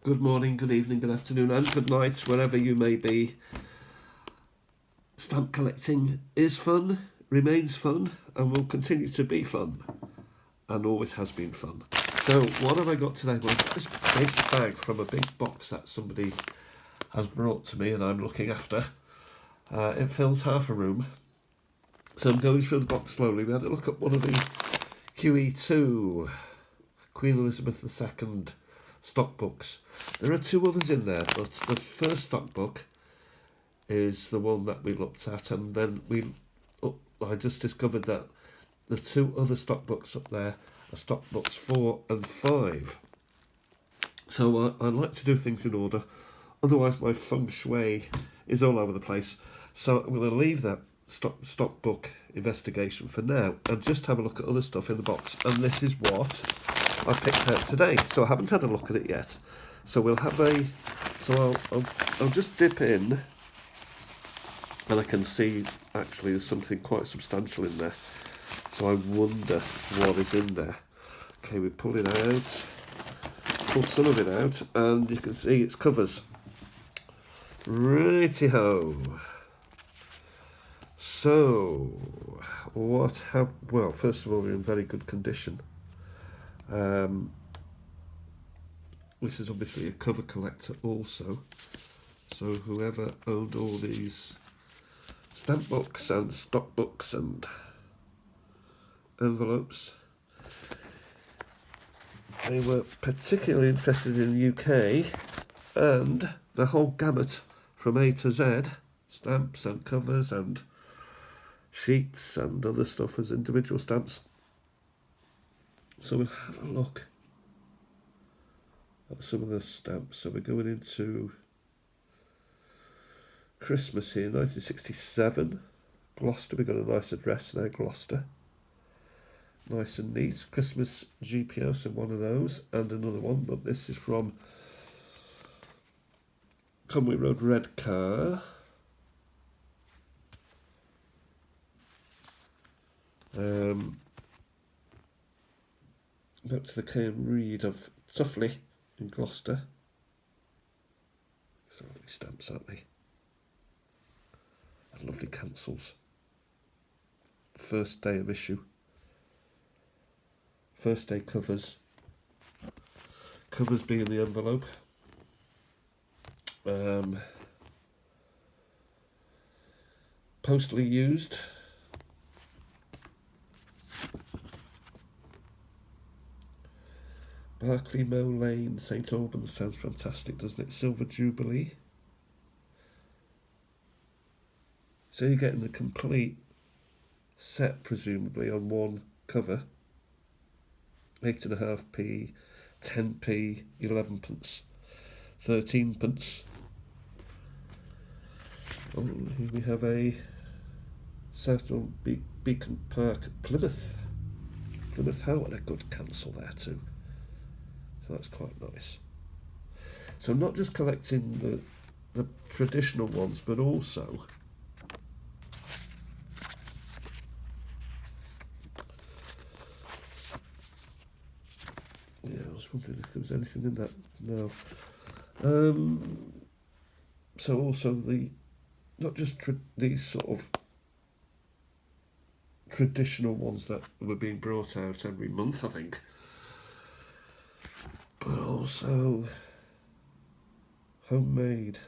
Good morning, good evening, good afternoon, and good night, wherever you may be. Stamp collecting is fun, remains fun, and will continue to be fun, and always has been fun. So, what have I got today? Well, I've got this big bag from a big box that somebody has brought to me, and I'm looking after. It fills half a room. So I'm going through the box slowly. We had a look at one of the QE2 Queen Elizabeth II stock books. There are two others in there, but the first stock book is the one that we looked at, and then I just discovered that the two other stock books up there are stock books 4 and 5. So I like to do things in order, otherwise my feng shui is all over the place. So I'm going to leave that stock book investigation for now and just have a look at other stuff in the box. And this is what I picked out today. So I haven't had a look at it yet. So we'll have I'll just dip in, and I can see actually there's something quite substantial in there. So I wonder what is in there. Okay, we pull it out, pull some of it out, and you can see its covers. Righty-ho. So, well, first of all, we're in very good condition. This is obviously a cover collector also. So whoever owned all these stamp books and stock books and envelopes, they were particularly interested in the UK and the whole gamut from A to Z, stamps and covers and sheets and other stuff as individual stamps. So we'll have a look at some of the stamps. So we're going into Christmas here, 1967. Gloucester, we've got a nice address there, Gloucester. Nice and neat. Christmas GPO, so one of those, and another one, but this is from Conway Road Redcar. Back to the K.M. Reid of Tuffley in Gloucester. These are lovely stamps, aren't they? And lovely cancels. First day of issue. First day covers. Covers being the envelope. Postally used. Barclay Mow Lane, St Albans, sounds fantastic, doesn't it? Silver Jubilee. So you're getting the complete set, presumably, on one cover. 8.5p, 10p, 11p, 13p. Oh, here we have a Southdown Beacon Park Plymouth. Plymouth How, and a good cancel there too. So that's quite nice. So I'm not just collecting the traditional ones, but also I was wondering if there was anything in that. No. So also not just these sort of traditional ones that were being brought out every month, I think, but also homemade.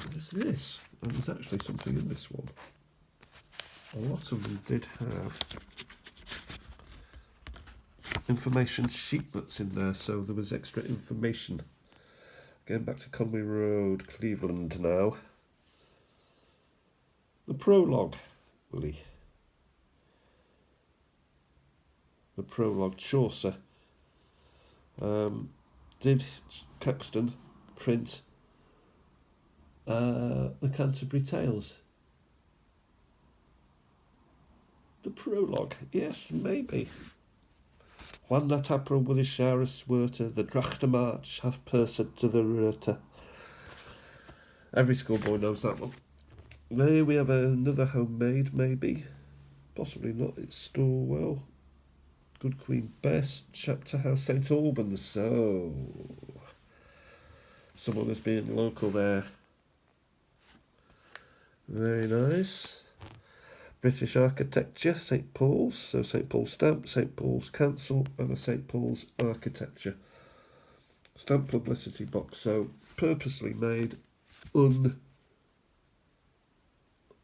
What is this? And there's actually something in this one. A lot of them did have information sheetlets in there, so there was extra information. Going back to Conway Road, Cleveland now. The prologue, Lee. The prologue, Chaucer. Did Caxton print the Canterbury Tales? The prologue, yes, maybe. When that April with his shower swirter, the Drachter March hath pursed to the rota. Every schoolboy knows that one. There we have another homemade, maybe. Possibly not, it's Storwell. Good Queen Bess, Chapter House, St Albans. So, someone has been local there. Very nice. British architecture, St Paul's. So St Paul's stamp, St Paul's council, and a St Paul's architecture. Stamp publicity box. So purposely made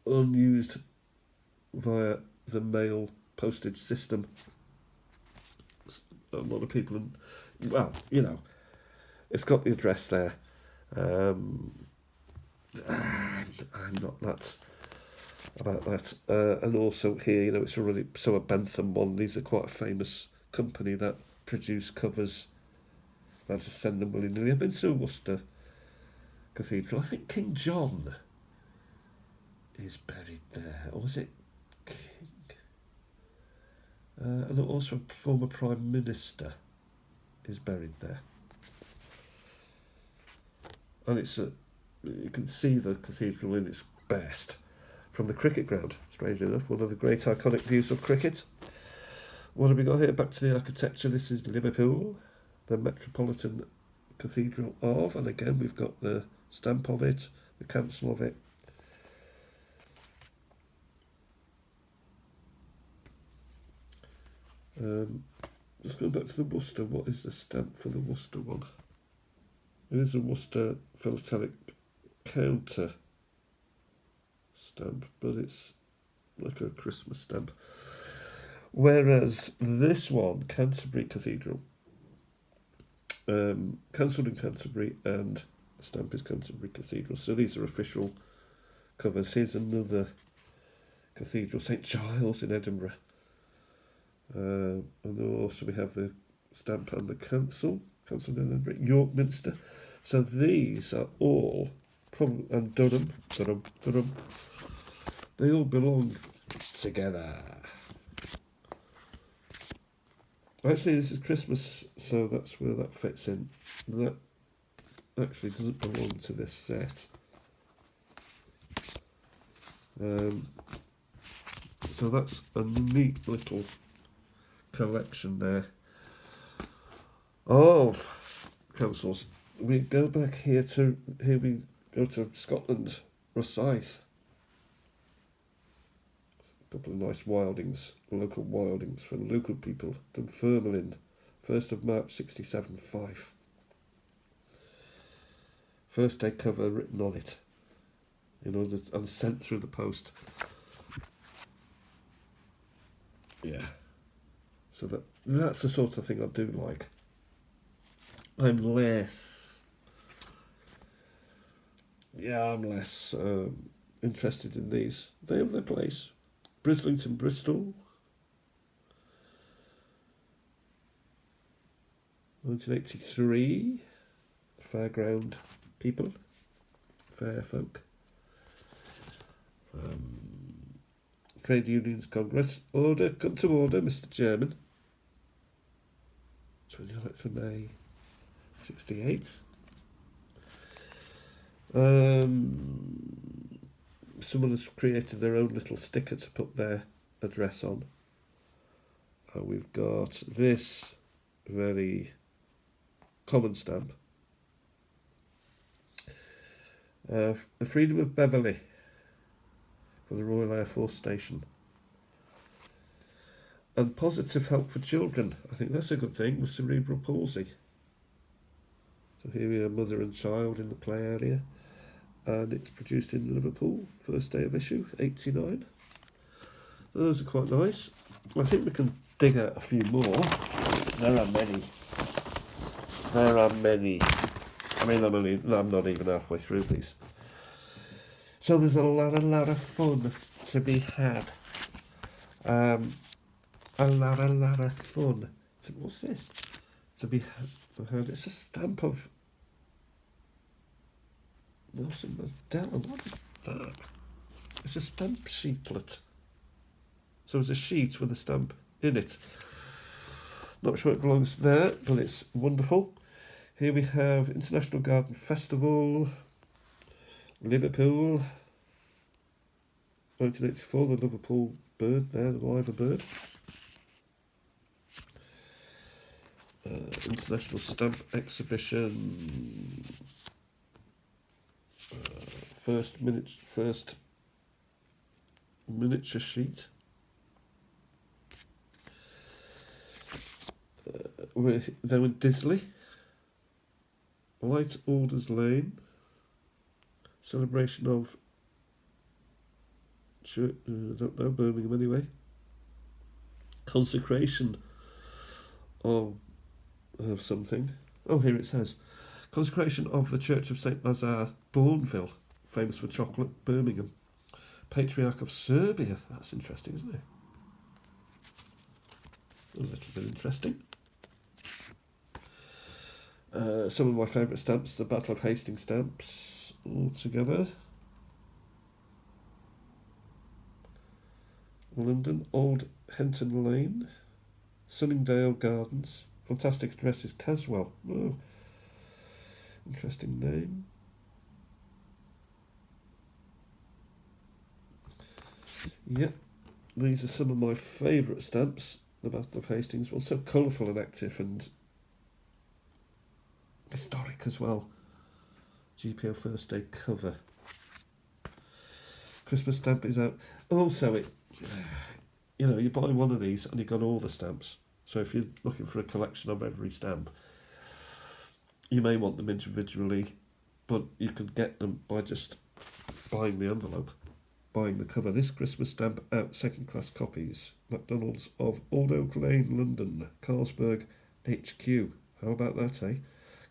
unused via the mail postage system. A lot of people, well, you know, it's got the address there. I'm not that about that. And also here, you know, it's a Bentham one. These are quite a famous company that produce covers. I just send them willy-nilly. I've been to Worcester Cathedral. I think King John is buried there, or was it King? And also a former Prime Minister is buried there. And you can see the cathedral in its best from the cricket ground, strangely enough, one of the great iconic views of cricket. What have we got here? Back to the architecture. This is Liverpool, the Metropolitan Cathedral of, and again we've got the stamp of it, the council of it. Just going back to the Worcester, what is the stamp for the Worcester one? It is a Worcester philatelic counter stamp, but it's like a Christmas stamp. Whereas this one, Canterbury Cathedral, cancelled in Canterbury, and the stamp is Canterbury Cathedral. So these are official covers. Here's another cathedral, St Giles in Edinburgh. And also we have the stamp and the cancelled in Edinburgh, York Minster. So these are all probably, and Durham. They all belong together. Actually, this is Christmas, so that's where that fits in. That actually doesn't belong to this set. So that's a neat little collection there of councils. We go back here we go to Scotland, Rosyth. A couple of nice wildings, local wildings for the local people. Dunfermline, 1st of March 67, Fife. First day cover written on it, and sent through the post. Yeah. So that's the sort of thing I do like. I'm less interested in these. They have their place. Brislington, Bristol, 1983. Fairground people, fair folk. Trade Unions Congress. Order, come to order, Mr. Chairman. 29th of May, 68. Someone has created their own little sticker to put their address on. We've got this very common stamp. The Freedom of Beverley for the Royal Air Force Station. And positive help for children. I think that's a good thing, with cerebral palsy. So here we are, mother and child in the play area. And it's produced in Liverpool, first day of issue, 89. Those are quite nice. I think we can dig out a few more. There are many. I mean, I'm not even halfway through these. So there's a lot of fun to be had. A lot of fun. So what's this? To be had. It's a stamp of Nelson Mandela. What is that? It's a stamp sheetlet. So it's a sheet with a stamp in it. Not sure it belongs there, but it's wonderful. Here we have International Garden Festival, Liverpool, 1984, the Liverpool bird there, the liver bird. International Stamp Exhibition. First miniature sheet. Then with Disley. Light Orders Lane. Celebration of church, I don't know, Birmingham anyway. Consecration of something. Oh, here it says. Consecration of the Church of St. Lazar, Bourneville, famous for chocolate, Birmingham. Patriarch of Serbia. That's interesting, isn't it? A little bit interesting. Some of my favourite stamps, the Battle of Hastings stamps, all together. London, Old Henton Lane, Sunningdale Gardens, Fantastic Addresses, Caswell. Oh, interesting name. Yep, these are some of my favourite stamps. The Battle of Hastings was so colourful and active and historic as well. GPO First Day cover. Christmas stamp is out. Also, you buy one of these and you've got all the stamps. So if you're looking for a collection of every stamp, you may want them individually, but you can get them by just buying the envelope, buying the cover. This Christmas stamp out, second class copies. McDonald's of Old Oak Lane, London, Carlsberg HQ. How about that, eh?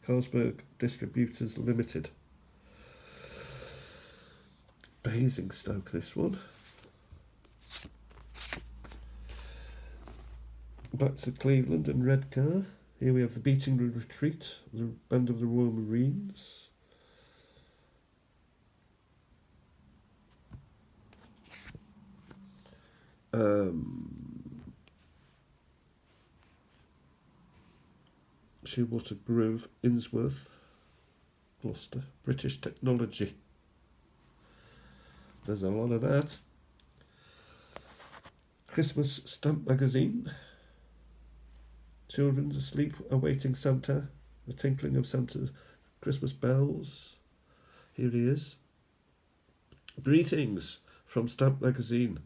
Carlsberg Distributors Limited. Basingstoke, this one. Back to Cleveland and Redcar. Here we have the Beating Retreat, the Band of the Royal Marines. Shewater Grove, Innsworth, Gloucester, British Technology. There's a lot of that. Christmas Stamp Magazine. Children asleep awaiting Santa. The tinkling of Santa's Christmas bells. Here he is. Greetings from Stamp Magazine.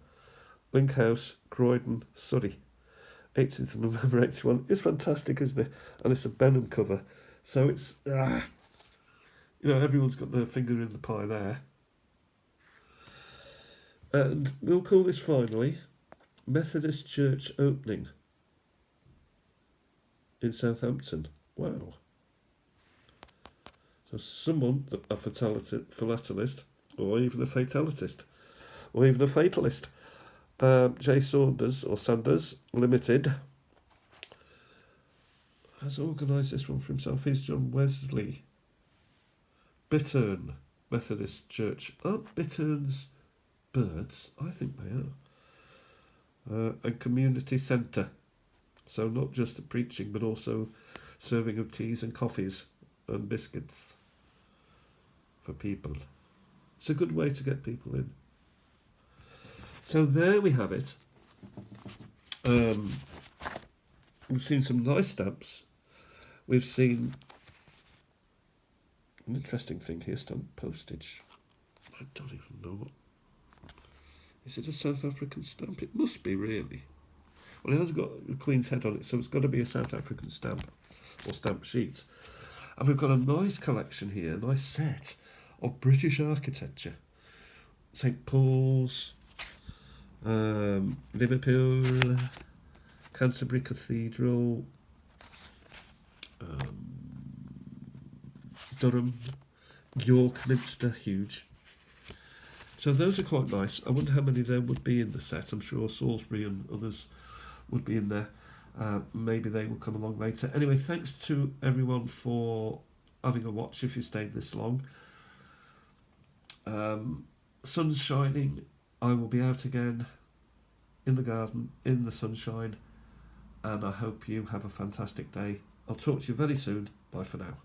Link House, Croydon, Surrey. 18th of November 81. It's fantastic, isn't it? And it's a Benham cover. So it's, everyone's got their finger in the pie there. And we'll call this finally Methodist Church opening in Southampton. Wow. So someone, a philatelist, or even a fatalitist, or even a fatalist, J. Saunders, or Sanders Limited, has organised this one for himself. Here's John Wesley. Bittern Methodist Church. Aren't bitterns birds? I think they are. And community centre. So not just the preaching, but also serving of teas and coffees and biscuits for people. It's a good way to get people in. So there we have it. We've seen some nice stamps. We've seen an interesting thing here, stamp postage. I don't even know what. Is it a South African stamp? It must be, really. Well, it hasn't got the Queen's head on it, so it's got to be a South African stamp or stamp sheet. And we've got a nice collection here, a nice set of British architecture. St. Paul's, Liverpool, Canterbury Cathedral, Durham, York Minster, huge. So those are quite nice. I wonder how many there would be in the set. I'm sure Salisbury and others would be in there. Maybe they will come along later. Anyway, thanks to everyone for having a watch if you stayed this long. Sun's shining. I will be out again in the garden, in the sunshine, and I hope you have a fantastic day. I'll talk to you very soon. Bye for now.